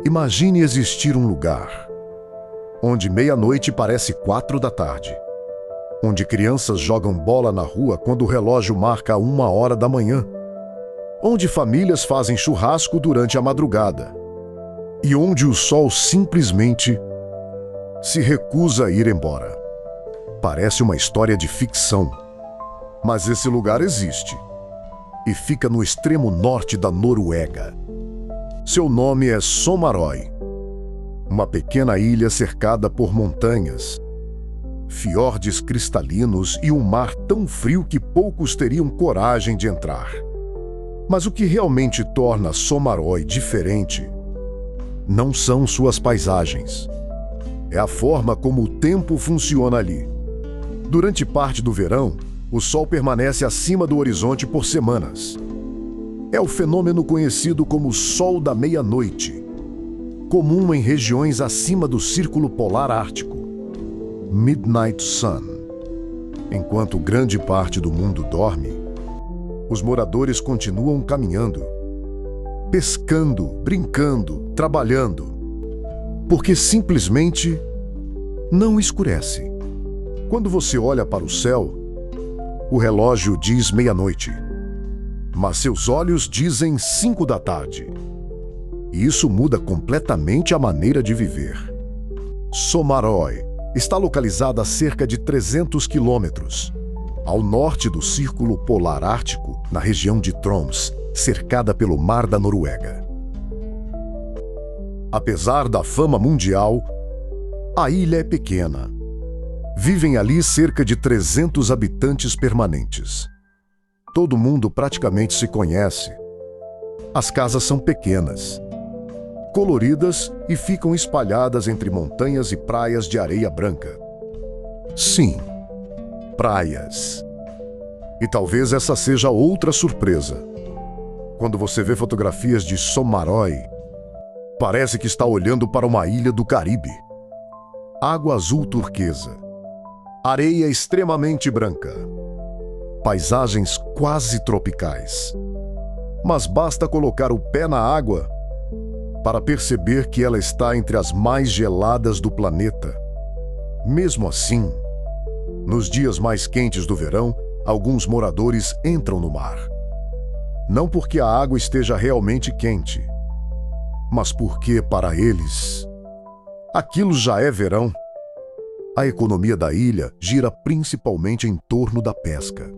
Imagine existir um lugar onde meia-noite parece 4 da tarde, onde crianças jogam bola na rua quando o relógio marca 1h da manhã, onde famílias fazem churrasco durante a madrugada e onde o sol simplesmente se recusa a ir embora. Parece uma história de ficção, mas esse lugar existe e fica no extremo norte da Noruega. Seu nome é Sommarøy, uma pequena ilha cercada por montanhas, fiordes cristalinos e um mar tão frio que poucos teriam coragem de entrar. Mas o que realmente torna Sommarøy diferente não são suas paisagens. É a forma como o tempo funciona ali. Durante parte do verão, o sol permanece acima do horizonte por semanas. É o fenômeno conhecido como Sol da Meia-Noite, comum em regiões acima do Círculo Polar Ártico, Midnight Sun. Enquanto grande parte do mundo dorme, os moradores continuam caminhando, pescando, brincando, trabalhando, porque simplesmente não escurece. Quando você olha para o céu, o relógio diz meia-noite, mas seus olhos dizem 5 da tarde. E isso muda completamente a maneira de viver. Sommarøy está localizada a cerca de 300 quilômetros, ao norte do Círculo Polar Ártico, na região de Troms, cercada pelo Mar da Noruega. Apesar da fama mundial, a ilha é pequena. Vivem ali cerca de 300 habitantes permanentes. Todo mundo praticamente se conhece. As casas são pequenas, coloridas e ficam espalhadas entre montanhas e praias de areia branca. Sim, praias. E talvez essa seja outra surpresa. Quando você vê fotografias de Sommarøy, parece que está olhando para uma ilha do Caribe. Água azul turquesa, areia extremamente branca, paisagens quase tropicais. Mas basta colocar o pé na água para perceber que ela está entre as mais geladas do planeta. Mesmo assim, nos dias mais quentes do verão, alguns moradores entram no mar. Não porque a água esteja realmente quente, mas porque, para eles, aquilo já é verão. A economia da ilha gira principalmente em torno da pesca.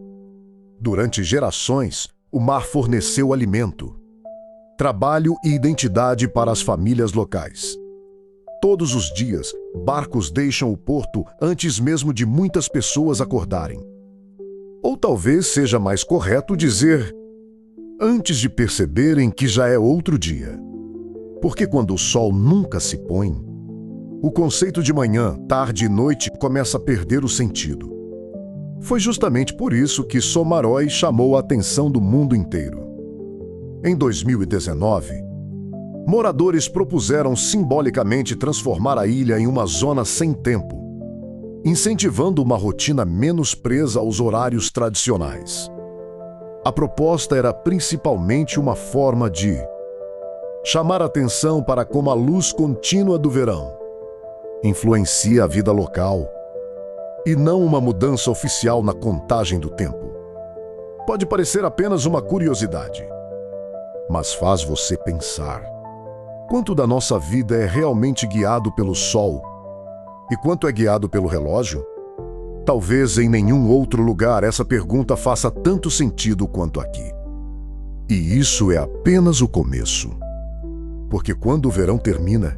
Durante gerações, o mar forneceu alimento, trabalho e identidade para as famílias locais. Todos os dias, barcos deixam o porto antes mesmo de muitas pessoas acordarem. Ou talvez seja mais correto dizer, antes de perceberem que já é outro dia. Porque quando o sol nunca se põe, o conceito de manhã, tarde e noite começa a perder o sentido. Foi justamente por isso que Sommarøy chamou a atenção do mundo inteiro. Em 2019, moradores propuseram simbolicamente transformar a ilha em uma zona sem tempo, incentivando uma rotina menos presa aos horários tradicionais. A proposta era principalmente uma forma de chamar atenção para como a luz contínua do verão influencia a vida local e não uma mudança oficial na contagem do tempo. Pode parecer apenas uma curiosidade, mas faz você pensar. Quanto da nossa vida é realmente guiado pelo sol e quanto é guiado pelo relógio? Talvez em nenhum outro lugar essa pergunta faça tanto sentido quanto aqui. E isso é apenas o começo. Porque quando o verão termina,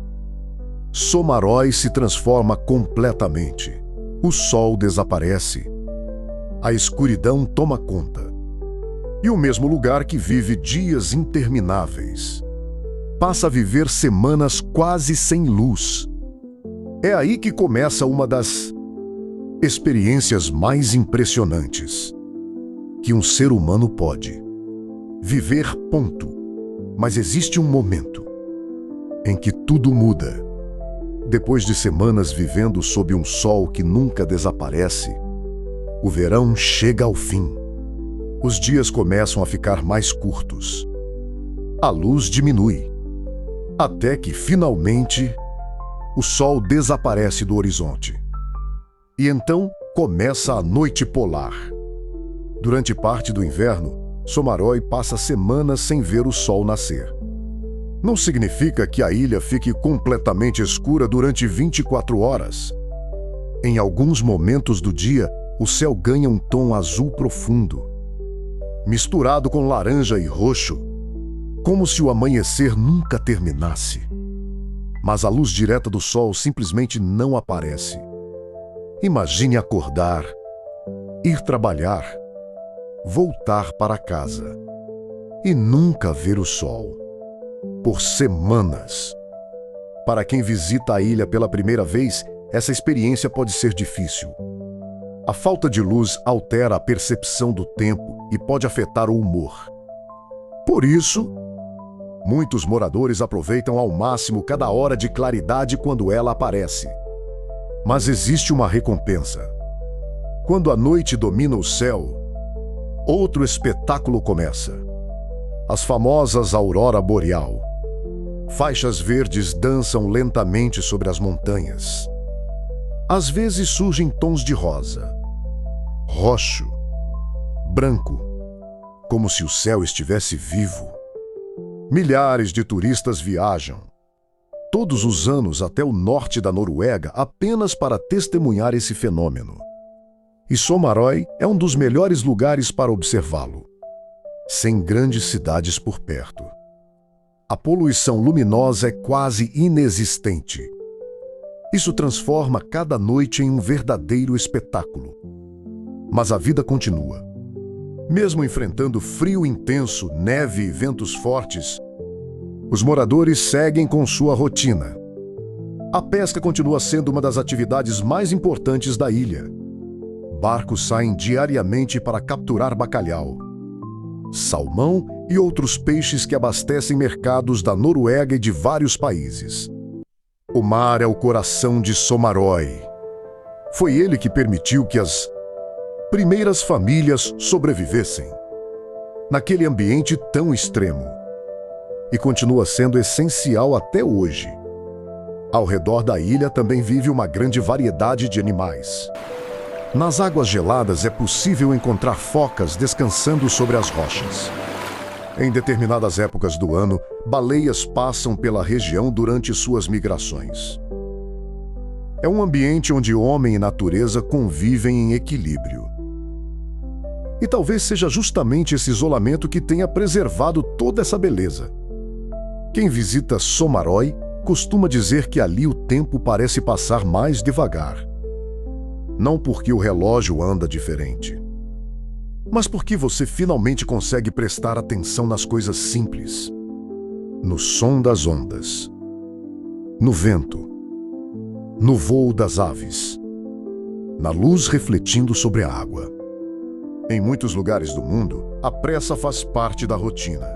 Sommarøy se transforma completamente. O sol desaparece. A escuridão toma conta. E o mesmo lugar que vive dias intermináveis passa a viver semanas quase sem luz. É aí que começa uma das experiências mais impressionantes que um ser humano pode viver, ponto. Mas existe um momento em que tudo muda. Depois de semanas vivendo sob um sol que nunca desaparece, o verão chega ao fim. Os dias começam a ficar mais curtos. A luz diminui. Até que, finalmente, o sol desaparece do horizonte. E então começa a noite polar. Durante parte do inverno, Somaroi passa semanas sem ver o sol nascer. Não significa que a ilha fique completamente escura durante 24 horas. Em alguns momentos do dia, o céu ganha um tom azul profundo, misturado com laranja e roxo, como se o amanhecer nunca terminasse. Mas a luz direta do sol simplesmente não aparece. Imagine acordar, ir trabalhar, voltar para casa e nunca ver o sol. Por semanas. Para quem visita a ilha pela primeira vez, essa experiência pode ser difícil. A falta de luz altera a percepção do tempo e pode afetar o humor. Por isso, muitos moradores aproveitam ao máximo cada hora de claridade quando ela aparece. Mas existe uma recompensa. Quando a noite domina o céu, outro espetáculo começa. As famosas aurora boreal. Faixas verdes dançam lentamente sobre as montanhas. Às vezes surgem tons de rosa, roxo, branco, como se o céu estivesse vivo. Milhares de turistas viajam, todos os anos até o norte da Noruega apenas para testemunhar esse fenômeno. E Somaroi é um dos melhores lugares para observá-lo, sem grandes cidades por perto. A poluição luminosa é quase inexistente. Isso transforma cada noite em um verdadeiro espetáculo. Mas a vida continua. Mesmo enfrentando frio intenso, neve e ventos fortes, os moradores seguem com sua rotina. A pesca continua sendo uma das atividades mais importantes da ilha. Barcos saem diariamente para capturar bacalhau, salmão e outros peixes que abastecem mercados da Noruega e de vários países. O mar é o coração de Somaroi. Foi ele que permitiu que as primeiras famílias sobrevivessem naquele ambiente tão extremo. E continua sendo essencial até hoje. Ao redor da ilha também vive uma grande variedade de animais. Nas águas geladas é possível encontrar focas descansando sobre as rochas. Em determinadas épocas do ano, baleias passam pela região durante suas migrações. É um ambiente onde homem e natureza convivem em equilíbrio. E talvez seja justamente esse isolamento que tenha preservado toda essa beleza. Quem visita Somaroi costuma dizer que ali o tempo parece passar mais devagar. Não porque o relógio anda diferente, mas porque você finalmente consegue prestar atenção nas coisas simples. No som das ondas, no vento, no voo das aves, na luz refletindo sobre a água. Em muitos lugares do mundo, a pressa faz parte da rotina.